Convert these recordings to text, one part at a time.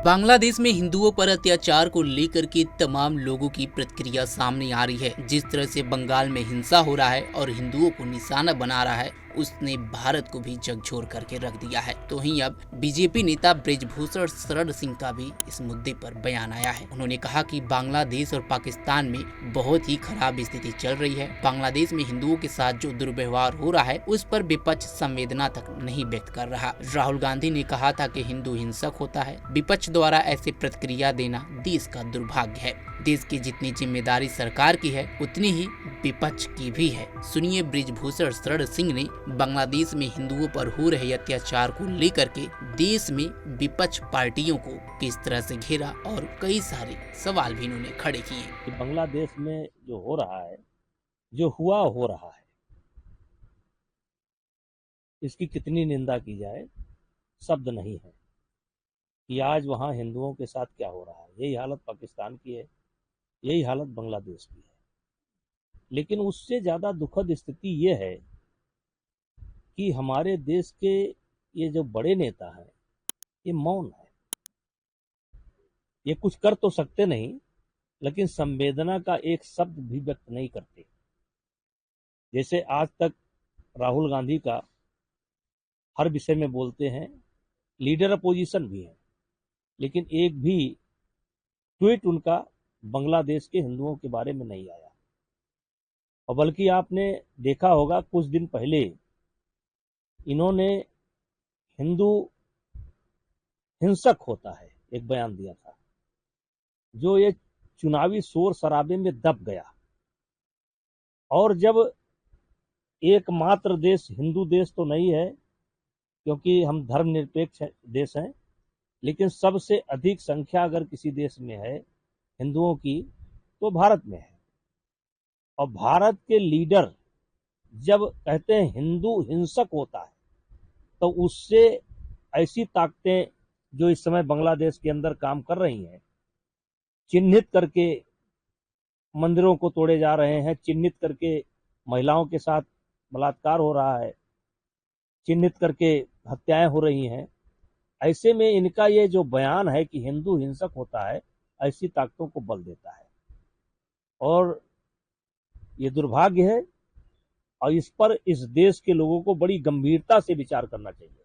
बांग्लादेश में हिंदुओं पर अत्याचार को लेकर के तमाम लोगों की प्रतिक्रिया सामने आ रही है। जिस तरह से बंगाल में हिंसा हो रहा है और हिंदुओं को निशाना बना रहा है, उसने भारत को भी झकझोर करके रख दिया है। तो वहीं अब बीजेपी नेता ब्रिजभूषण शरण सिंह का भी इस मुद्दे पर बयान आया है। उन्होंने कहा कि बांग्लादेश और पाकिस्तान में बहुत ही खराब स्थिति चल रही है। बांग्लादेश में हिंदुओं के साथ जो दुर्व्यवहार हो रहा है, उस पर विपक्ष संवेदना तक नहीं व्यक्त कर रहा। राहुल गांधी ने कहा था कि हिंदू हिंसक होता है। विपक्ष द्वारा ऐसे प्रतिक्रिया देना देश का दुर्भाग्य है। देश की जितनी जिम्मेदारी सरकार की है, उतनी ही विपक्ष की भी है। सुनिए ब्रिजभूषण शरण सिंह ने बांग्लादेश में हिंदुओं पर हो रहे अत्याचार को लेकर के देश में विपक्ष पार्टियों को किस तरह से घेरा और कई सारे सवाल भी इन्होंने खड़े किए। कि बांग्लादेश में जो हो रहा है, जो हुआ हो रहा है, इसकी कितनी निंदा की जाए, शब्द नहीं है कि आज वहाँ हिंदुओं के साथ क्या हो रहा है। यही हालत पाकिस्तान की है, यही हालत बांग्लादेश की है। लेकिन उससे ज़्यादा दुखद स्थिति ये है कि हमारे देश के ये जो बड़े नेता हैं, ये मौन है। ये कुछ कर तो सकते नहीं, लेकिन संवेदना का एक शब्द भी व्यक्त नहीं करते। जैसे आज तक राहुल गांधी का हर विषय में बोलते हैं, लीडर अपोजिशन भी है, लेकिन एक भी ट्वीट उनका बांग्लादेश के हिंदुओं के बारे में नहीं आया। और बल्कि आपने देखा होगा कुछ दिन पहले इन्होंने हिंदू हिंसक होता है एक बयान दिया था, जो ये चुनावी शोर शराबे में दब गया। और जब एकमात्र देश, हिंदू देश तो नहीं है क्योंकि हम धर्मनिरपेक्ष देश हैं, लेकिन सबसे अधिक संख्या अगर किसी देश में है हिंदुओं की, तो भारत में है। और भारत के लीडर जब कहते हैं हिंदू हिंसक होता है, तो उससे ऐसी ताकतें जो इस समय बांग्लादेश के अंदर काम कर रही हैं, चिन्हित करके मंदिरों को तोड़े जा रहे हैं, चिन्हित करके महिलाओं के साथ बलात्कार हो रहा है, चिन्हित करके हत्याएं हो रही हैं। ऐसे में इनका ये जो बयान है कि हिंदू हिंसक होता है, ऐसी ताकतों को बल देता है। और ये दुर्भाग्य है और इस पर इस देश के लोगों को बड़ी गंभीरता से विचार करना चाहिए।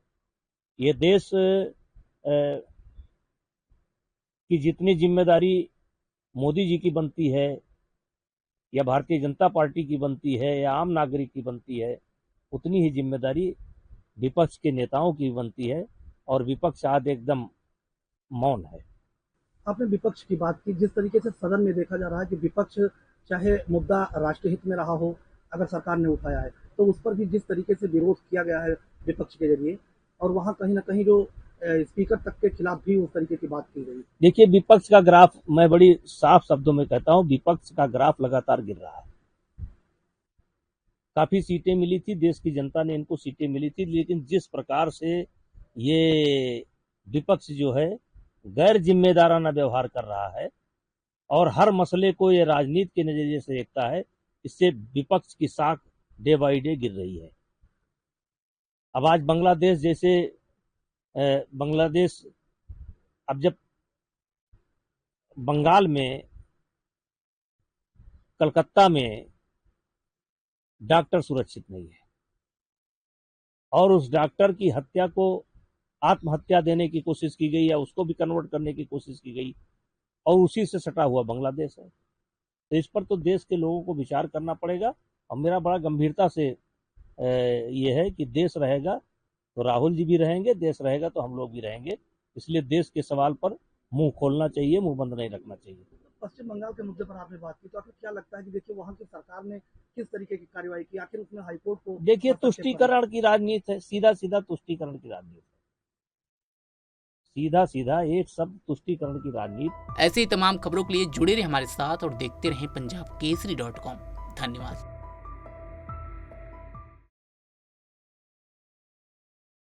ये देश की जितनी जिम्मेदारी मोदी जी की बनती है या भारतीय जनता पार्टी की बनती है या आम नागरिक की बनती है, उतनी ही जिम्मेदारी विपक्ष के नेताओं की बनती है। और विपक्ष आज एकदम मौन है। आपने विपक्ष की बात की, जिस तरीके से सदन में देखा जा रहा है कि विपक्ष चाहे मुद्दा राष्ट्रहित में रहा हो, अगर सरकार ने उठाया है तो उस पर भी जिस तरीके से विरोध किया गया है विपक्ष के जरिए, और वहां कहीं ना कहीं जो स्पीकर तक के खिलाफ भी उस तरीके की बात की गई। देखिए, विपक्ष का ग्राफ, मैं बड़ी साफ शब्दों में कहता हूं, विपक्ष का ग्राफ लगातार गिर रहा है। काफी सीटें मिली थी, देश की जनता ने इनको सीटें मिली थी, लेकिन जिस प्रकार से ये विपक्ष जो है गैर जिम्मेदाराना व्यवहार कर रहा है और हर मसले को ये राजनीति के नजरिए से देखता है, इससे विपक्ष की साख डे बाई डे गिर रही है। अब आज बांग्लादेश जैसे बांग्लादेश, अब जब बंगाल में, कलकत्ता में डॉक्टर सुरक्षित नहीं है और उस डॉक्टर की हत्या को आत्महत्या देने की कोशिश की गई या उसको भी कन्वर्ट करने की कोशिश की गई, और उसी से सटा हुआ बांग्लादेश है। तो इस पर तो देश के लोगों को विचार करना पड़ेगा। और मेरा बड़ा गंभीरता से ये है कि देश रहेगा तो राहुल जी भी रहेंगे, देश रहेगा तो हम लोग भी रहेंगे। इसलिए देश के सवाल पर मुंह खोलना चाहिए, मुंह बंद नहीं रखना चाहिए। पश्चिम बंगाल के मुद्दे पर आपने बात की, तो आपको क्या लगता है कि देखिए वहां की सरकार ने किस तरीके की कार्रवाई की, आखिर उसने हाईकोर्ट को, देखिए, तुष्टीकरण की राजनीति है, सीधा सीधा तुष्टीकरण की राजनीति, सीधा सीधा एक शब्द, तुष्टीकरण की राजनीति। ऐसे ही तमाम खबरों के लिए जुड़े रहे हमारे साथ और देखते रहें पंजाब केसरी.com। धन्यवाद।